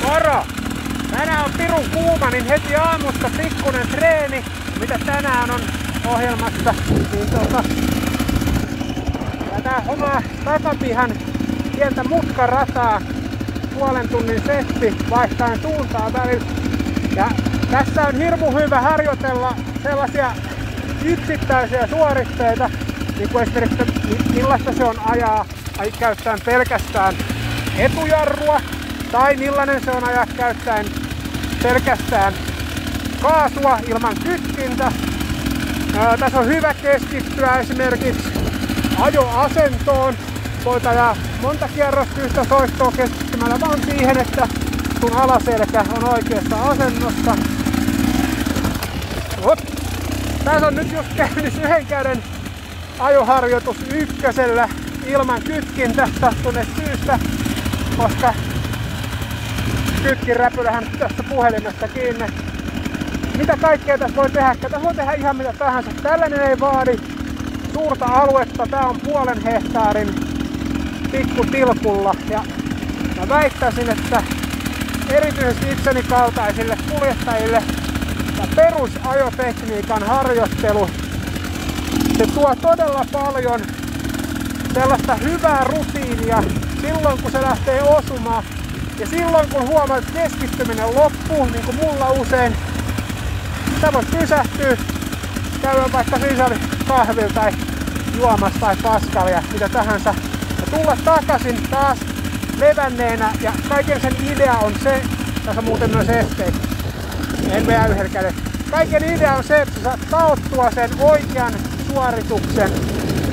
Moro! Tänään on pirun kuuma, niin heti aamusta pikkunen treeni, mitä tänään on ohjelmassa. Niin tää omaa takapihan pientä mutkarataa, puolen tunnin setti vaihtaen suuntaa välillä. Ja tässä on hirmu hyvä harjoitella sellaisia yksittäisiä suoritteita, niin kuin esimerkiksi millaista se on ajaa käyttäen pelkästään etujarrua, tai millainen se on ajaa käyttäen pelkästään kaasua ilman kytkintä. Tässä on hyvä keskittyä esimerkiksi ajoasentoon. Voit ajaa monta kierrosta yhtä soittoa keskittymällä vaan siihen, että sun alaselkä on oikeassa asennossa. Tässä on nyt just käynnissä yhden käden ajoharjoitus ykkösellä ilman kytkintä sattuneesta syystä, koska kytkinräpylähän tästä puhelimesta kiinni. Mitä kaikkea tässä voi tehdä? Tässä voi tehdä ihan mitä tahansa. Tällainen ei vaadi suurta aluetta. Tää on 0,5 hehtaarin pikkutilkulla. Ja mä väittäisin, että erityisesti itseni kaltaisille kuljettajille perusajotekniikan harjoittelu, se tuo todella paljon sellaista hyvää rutiinia silloin kun se lähtee osumaan. Ja silloin kun huomaat, että keskittyminen loppuu, niin kuin mulla usein, sä voit pysähtyä, käydä vaikka sisällä kahvilla tai juomassa tai paskalia, mitä tahansa. Ja tulla takaisin taas levänneenä, ja kaiken sen idea on se, tässä on muuten myös esteitä, en vedä yhdellä kädellä. Kaiken idea on se, että sä saat taottua sen oikean suorituksen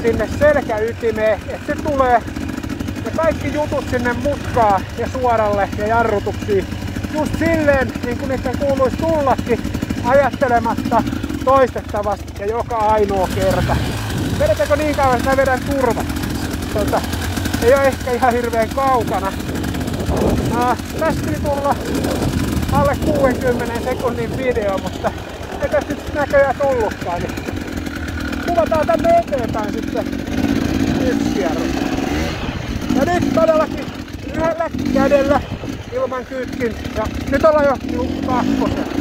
sinne selkäytimeen, että se tulee ja kaikki jutut sinne mutkaan ja suoralle ja jarrutuksiin just silleen, niin kuin niiden kuuluisi tullakin, ajattelematta toistettavasti ja joka ainoa kerta. Vedetäänkö niin kauan, että mä vedän turvat? Ei ole ehkä ihan hirveän kaukana. Tästä piti tulla alle 60 sekunnin video, mutta ei tästä nyt näköjään tullutkaan. Niin kuvataan tänne eteenpäin sitten yksi kierros. Ja nyt todellakin yhdellä kädellä ilman kytkin. Ja nyt ollaan jo kakkosella.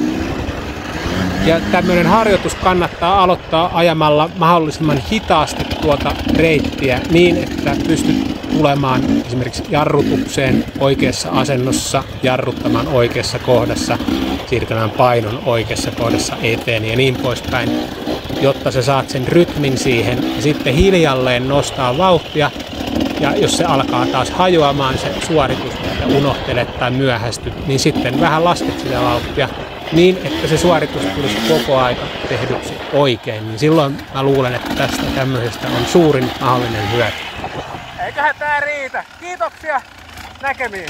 Ja tämmöinen harjoitus kannattaa aloittaa ajamalla mahdollisimman hitaasti tuota reittiä niin, että pystyt tulemaan esimerkiksi jarrutukseen oikeassa asennossa, jarruttamaan oikeassa kohdassa, siirtämään painon oikeassa kohdassa eteen ja niin poispäin, jotta sä saat sen rytmin siihen ja sitten hiljalleen nostaa vauhtia. Ja jos se alkaa taas hajoamaan se suoritus, että unohtelet tai myöhästyt, niin sitten vähän lasket sitä vauhtia niin, että se suoritus tulisi koko aika tehdyksi oikein. Niin silloin mä luulen, että tästä tämmöisestä on suurin mahdollinen hyöty. Eiköhän tää riitä. Kiitoksia. Näkemiin.